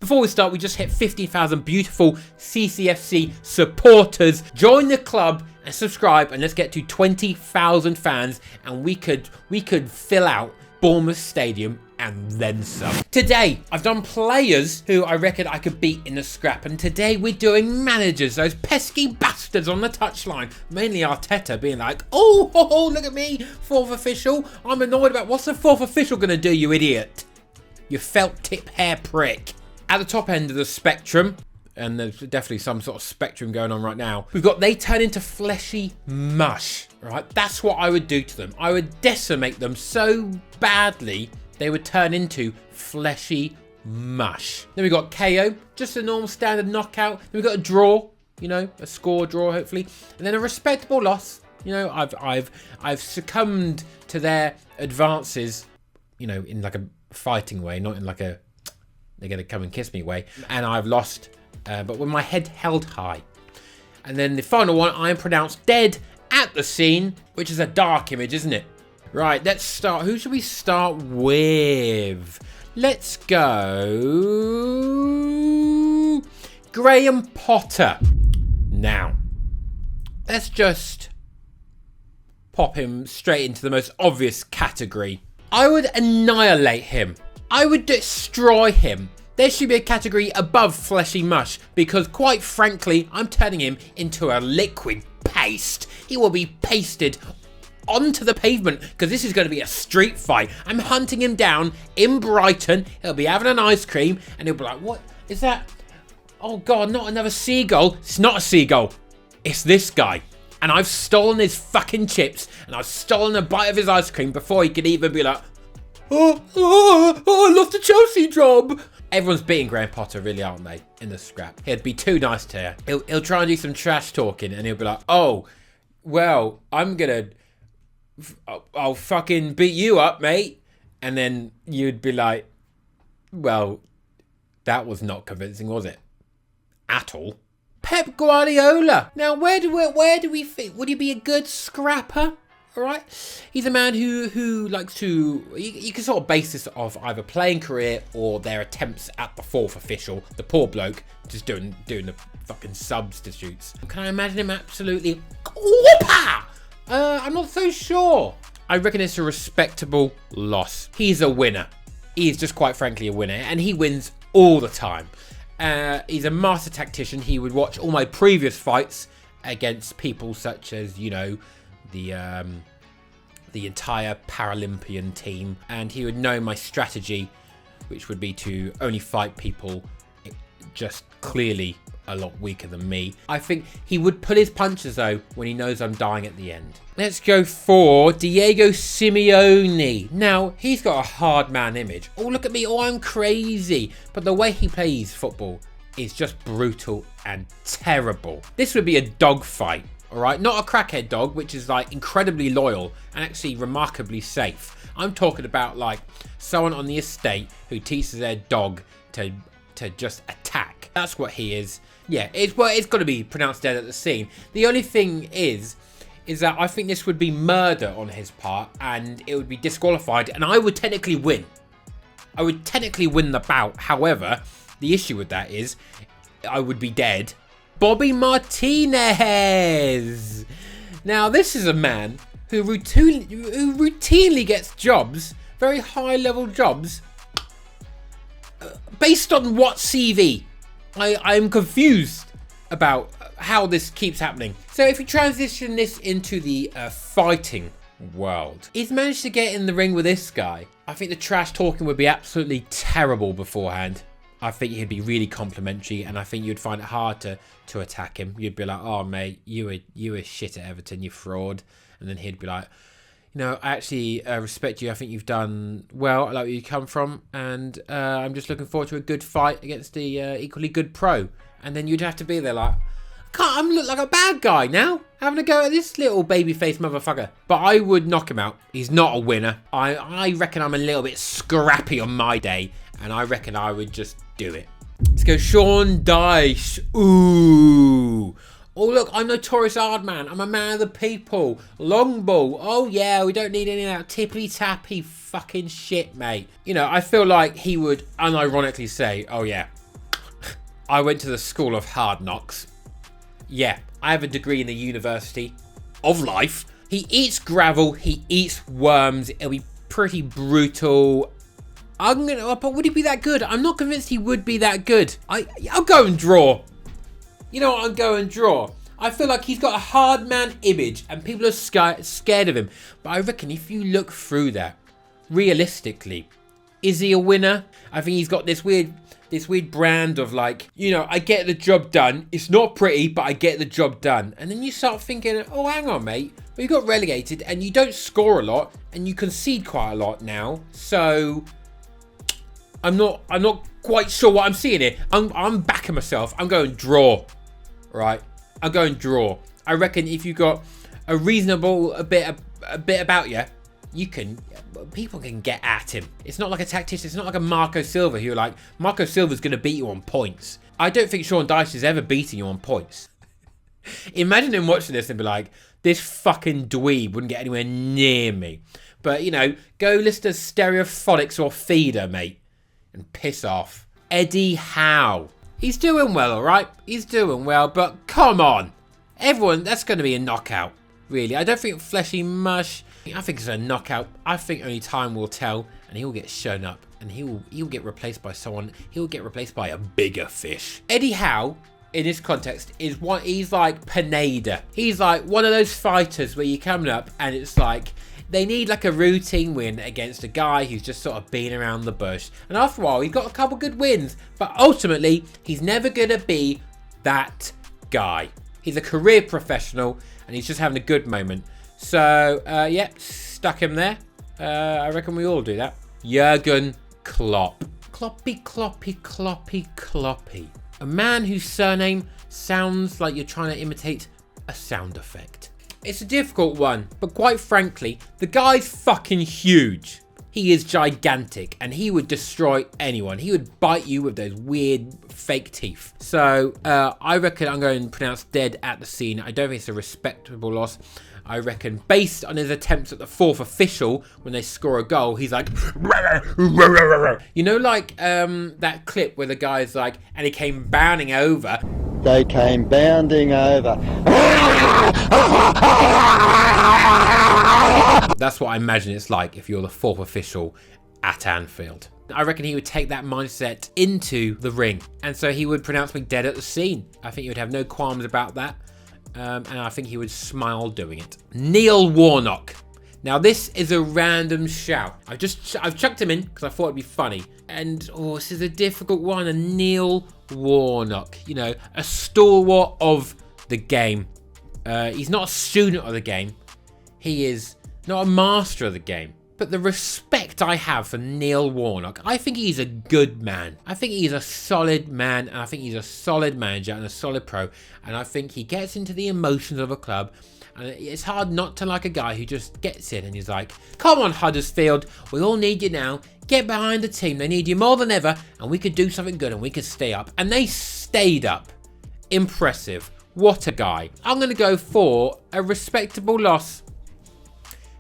Before we start, we just hit 50,000 beautiful CCFC supporters. Join the club and subscribe, and let's get to 20,000 fans, and we could fill out Bournemouth Stadium and then some. Today, I've done players who I reckon I could beat in a scrap, and today we're doing managers, those pesky bastards on the touchline. Mainly Arteta being like, oh, look at me, fourth official. I'm annoyed about what's the fourth official gonna do, you idiot? You felt tip hair prick. At the top end of the spectrum, and there's definitely some sort of spectrum going on right now, we've got they turn into fleshy mush, right? That's what I would do to them. I would decimate them so badly they would turn into fleshy mush. Then we've got KO, just a normal standard knockout. Then we've got a draw, you know, a score draw hopefully. And then a respectable loss. You know, I've succumbed to their advances, you know, in like a fighting way, not in like a they're gonna come and kiss me way. And I've lost, but with my head held high. And then the final one, I am pronounced dead at the scene, which is a dark image, isn't it? Right, let's start. Who should we start with? Let's go Graham Potter. Now, let's just pop him straight into the most obvious category. I would annihilate him. I would destroy him. There should be a category above fleshy mush because, quite frankly, I'm turning him into a liquid paste. He will be pasted onto the pavement because this is going to be a street fight. I'm hunting him down in Brighton. He'll be having an ice cream and he'll be like, what is that? Oh God, not another seagull. It's not a seagull. It's this guy. And I've stolen his fucking chips and I've stolen a bite of his ice cream before he could even be like, oh, I lost the Chelsea job. Everyone's beating Graham Potter, really, aren't they, in the scrap? He'd be too nice to her. He'll try and do some trash talking and he'll be like, oh, well, I'll fucking beat you up, mate. And then you'd be like, well, that was not convincing, was it? At all. Pep Guardiola. Now, where do we think? Would he be a good scrapper? All right. He a man who likes to, you can sort of base this off either playing career or their attempts at the fourth official. The poor bloke just doing the fucking substitutes. Can I imagine him absolutely, whoopah! I'm not so sure. I reckon it's a respectable loss. He's a winner. He's just quite frankly a winner, and he wins all the time. He's a master tactician. He would watch all my previous fights against people such as, you know, the entire Paralympian team, and he would know my strategy, which would be to only fight people just clearly a lot weaker than me. I think he would pull his punches though when he knows I'm dying at the end. Let's go for Diego Simeone. Now, he's got a hard man image. Oh, look at me. Oh, I'm crazy. But the way he plays football is just brutal and terrible. This would be a dog fight. All right, not a crackhead dog, which is like incredibly loyal and actually remarkably safe. I'm talking about like someone on the estate who teaches their dog to just attack. That's what he is. Yeah, it's got to be pronounced dead at the scene. The only thing is that I think this would be murder on his part and it would be disqualified and I would technically win. I would technically win the bout. However, the issue with that is I would be dead. Bobby Martinez. Now, this is a man who routinely gets jobs, very high-level jobs, based on what CV? I'm confused about how this keeps happening. So if we transition this into the fighting world, he's managed to get in the ring with this guy. I think the trash talking would be absolutely terrible beforehand. I think he'd be really complimentary, and I think you'd find it hard to attack him. You'd be like, oh mate, you were shit at Everton, you fraud. And then he'd be like, you know, I actually respect you. I think you've done well. I like where you come from, and I'm just looking forward to a good fight against the equally good pro. And then you'd have to be there like, I'm look like a bad guy now, having a go at this little baby-faced motherfucker. But I would knock him out. He's not a winner. I reckon I'm a little bit scrappy on my day, and I reckon I would just do it. Let's go Sean Dyche. Ooh. Oh, look, I'm notorious hard man. I'm a man of the people. Long ball. Oh, yeah, we don't need any of that tippy-tappy fucking shit, mate. You know, I feel like he would unironically say, oh, yeah, I went to the School of Hard Knocks. Yeah, I have a degree in the University of Life. He eats gravel. He eats worms. It'll be pretty brutal. But would he be that good? I'm not convinced he would be that good. I'll go and draw. You know what? I'll go and draw. I feel like he's got a hard man image and people are scared of him. But I reckon if you look through that, realistically, is he a winner? I think he's got this weird brand of like, you know, I get the job done. It's not pretty, but I get the job done. And then you start thinking, oh, hang on, mate. Well, you got relegated and you don't score a lot and you concede quite a lot now. So I'm not quite sure what I'm seeing here. I'm backing myself. I'm going draw, right? I'm going draw. I reckon if you got a reasonable bit about you, people can get at him. It's not like a tactician. It's not like a Marco Silva who like, Marco Silva's going to beat you on points. I don't think Sean Dyche is ever beating you on points. Imagine him watching this and be like, this fucking dweeb wouldn't get anywhere near me. But, you know, go listen to Stereophonics or Feeder, mate, and piss off. Eddie Howe. He's doing well, all right? He's doing well, but come on. Everyone, that's going to be a knockout, really. I don't think Fleshy Mush, I think it's a knockout. I think only time will tell, and he'll get shown up, and he'll get replaced by someone. He'll get replaced by a bigger fish. Eddie Howe, in this context, he's like Pineda. He's like one of those fighters where you're coming up, and it's like, they need like a routine win against a guy who's just sort of been around the bush. And after a while, he got a couple good wins. But ultimately, he's never going to be that guy. He's a career professional and he's just having a good moment. So, yeah, stuck him there. I reckon we all do that. Jurgen Klopp. Kloppy, kloppy, kloppy, kloppy. A man whose surname sounds like you're trying to imitate a sound effect. It's a difficult one, but quite frankly, the guy's fucking huge. He is gigantic and he would destroy anyone. He would bite you with those weird fake teeth. So I reckon I'm going to pronounce dead at the scene. I don't think it's a respectable loss. I reckon based on his attempts at the fourth official, when they score a goal, he's like, you know, like that clip where the guy's like, and he came bounding over. They came bounding over. That's what I imagine it's like if you're the fourth official at Anfield. I reckon he would take that mindset into the ring. And so he would pronounce me dead at the scene. I think he would have no qualms about that. And I think he would smile doing it. Neil Warnock. Now this is a random shout. I've chucked him in because I thought it'd be funny. And this is a difficult one. A Neil Warnock, you know, a stalwart of the game. He's not a student of the game. He is not a master of the game. But the respect I have for Neil Warnock, I think he's a good man. I think he's a solid man, and I think he's a solid manager and a solid pro. And I think he gets into the emotions of a club. And it's hard not to like a guy who just gets in and he's like, come on, Huddersfield, we all need you now. Get behind the team. They need you more than ever, and we could do something good and we could stay up. And they stayed up. Impressive. What a guy. I'm going to go for a respectable loss.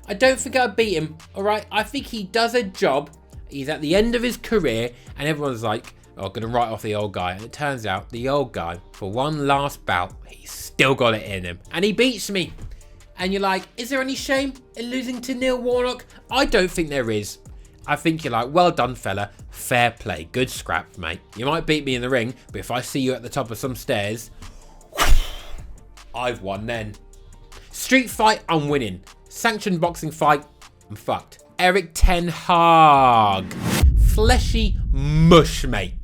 I don't think I'll beat him, all right? I think he does a job. He's at the end of his career, and everyone's like, oh, going to write off the old guy. And it turns out the old guy, for one last bout, he's still got it in him. And he beats me. And you're like, is there any shame in losing to Neil Warnock? I don't think there is. I think you're like, well done, fella. Fair play. Good scrap, mate. You might beat me in the ring, but if I see you at the top of some stairs, I've won then. Street fight, I'm winning. Sanctioned boxing fight, I'm fucked. Eric Ten Hag. Fleshy mush, mate.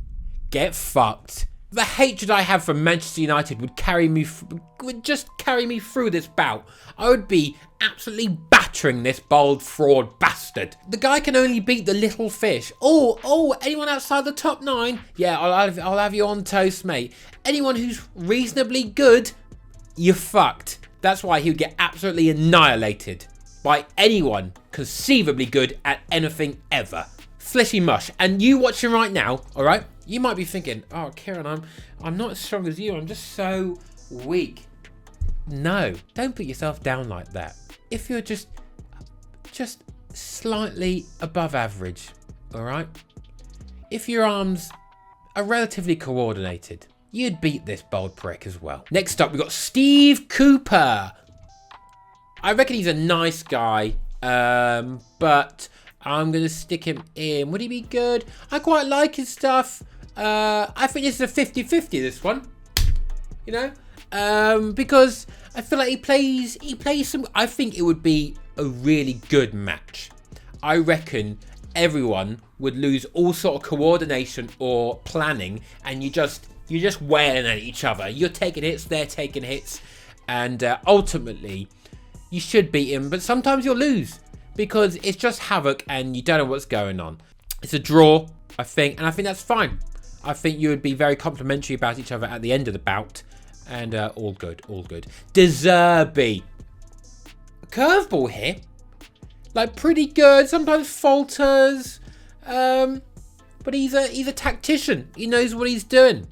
Get fucked. The hatred I have for Manchester United would just carry me through this bout. I would be absolutely battering this bold fraud bastard. The guy can only beat the little fish. Oh, anyone outside the top 9? Yeah, I'll have you on toast, mate. Anyone who's reasonably good, you're fucked. That's why he would get absolutely annihilated by anyone conceivably good at anything ever. Fleshy mush. And you watching right now, all right? You might be thinking, oh, Kieran, I'm not as strong as you. I'm just so weak. No, don't put yourself down like that. If you're just slightly above average, all right? If your arm's are relatively coordinated. You'd beat this bold prick as well. Next up, we've got Steve Cooper. I reckon he's a nice guy, but I'm going to stick him in. Would he be good? I quite like his stuff. I think this is a 50-50, this one. You know? Because I feel like he plays some... I think it would be a really good match. I reckon everyone would lose all sort of coordination or planning, and you're just wailing at each other. You're taking hits, they're taking hits, and ultimately you should beat him, but sometimes you'll lose because it's just havoc and you don't know what's going on. It's a draw, I think, and I think that's fine. I think you would be very complimentary about each other at the end of the bout, and all good, all good. De Zerbi. Curveball here. Like, pretty good, sometimes falters, but he's a tactician. He knows what he's doing.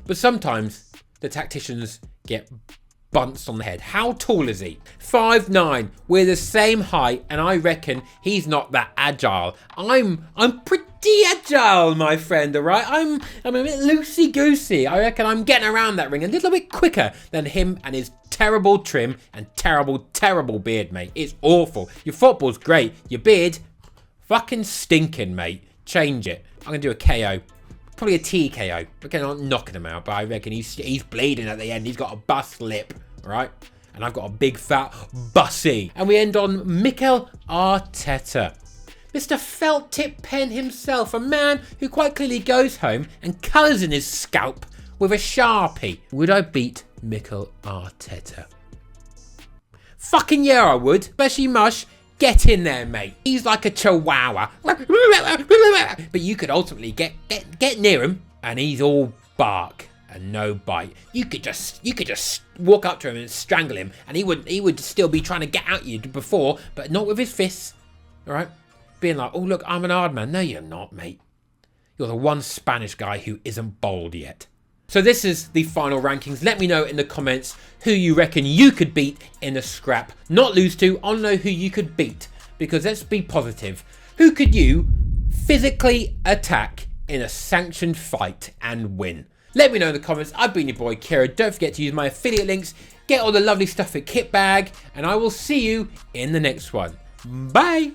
But sometimes the tacticians get bunts on the head. How tall is he? 5'9". We're the same height, and I reckon he's not that agile. I'm pretty agile, my friend, all right? I'm a bit loosey-goosey. I reckon I'm getting around that ring a little bit quicker than him and his terrible trim and terrible beard, mate. It's awful. Your football's great. Your beard, fucking stinking, mate. Change it. I'm going to do a KO. Probably a TKO. Again, I'm not knocking him out, but I reckon he's bleeding at the end. He's got a bust lip, right? And I've got a big fat bussy. And we end on Mikel Arteta. Mr. Felt Tip Pen himself, a man who quite clearly goes home and colours in his scalp with a Sharpie. Would I beat Mikel Arteta? Fucking yeah, I would. Especially Mush. Get in there, mate. He's like a chihuahua. But you could ultimately get near him and he's all bark and no bite. You could just walk up to him and strangle him, and he would still be trying to get at you before, but not with his fists. All right? Being like, oh look, I'm an hard man. No, you're not, mate. You're the one Spanish guy who isn't bald yet. So this is the final rankings. Let me know in the comments who you reckon you could beat in a scrap. Not lose to, I want to know who you could beat. Because let's be positive. Who could you physically attack in a sanctioned fight and win? Let me know in the comments. I've been your boy Kira. Don't forget to use my affiliate links. Get all the lovely stuff at Kitbag. And I will see you in the next one. Bye.